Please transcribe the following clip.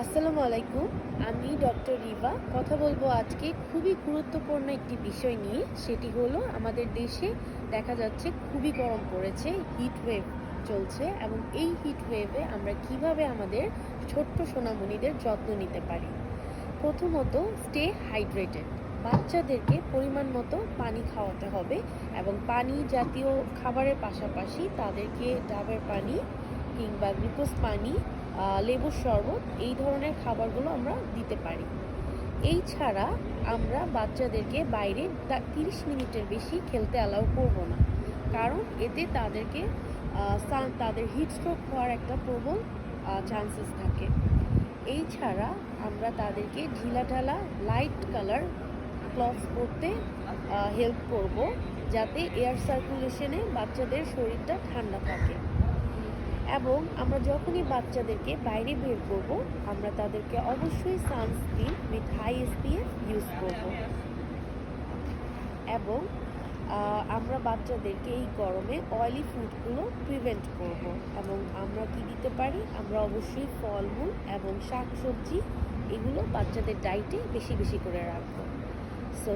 আসসালামু আলাইকুম। আমি ডক্টর রিভা। কথা বলবো আজকে খুবই গুরুত্বপূর্ণ একটি বিষয় নিয়ে। সেটি হলো আমাদের দেশে দেখা যাচ্ছে খুবই গরম পড়েছে, হিট ওয়েভ চলছে এবং এই হিট ওয়েভে আমরা কিভাবে আমাদের ছোট্ট সোনামণিদের যত্ন নিতে পারি। প্রথমত, স্টে হাইড্রেটেড। বাচ্চাদেরকে পরিমাণ মতো পানি খাওয়াতে হবে এবং পানি জাতীয় খাবারের পাশাপাশি তাদেরকে ডাবের পানি কিংবা গ্লুকোজ পানি, লেবুর শরবত এই ধরনের খাবারগুলো আমরা দিতে পারি। এই ছাড়া আমরা বাচ্চাদেরকে বাইরে 30 মিনিটের বেশি খেলতে অ্যালাউ করব না, কারণ এতে তাদের হিট স্ট্রোক হওয়ার একটা প্রবল চান্সেস থাকে। এই ছাড়া আমরা তাদেরকে ঢিলাঢালা লাইট কালার ক্লথস পরতে হেল্প করব, যাতে এয়ার সার্কুলেশনে বাচ্চাদের শরীরটা ঠান্ডা থাকে। এবং আমরা যখনই বাচ্চাদেরকে বাইরে বের করব, আমরা তাদেরকে অবশ্যই sunscreen with high SPF use করব। এবং আমরা বাচ্চাদেরকে এই গরমে অয়েলি ফুডগুলো প্রিভেন্ট করব। এবং আমরা কি দিতে পারি, আমরা অবশ্যই ফলমূল এবং শাকসবজি এগুলো বাচ্চাদের ডায়েটে বেশি বেশি করে রাখবো। সো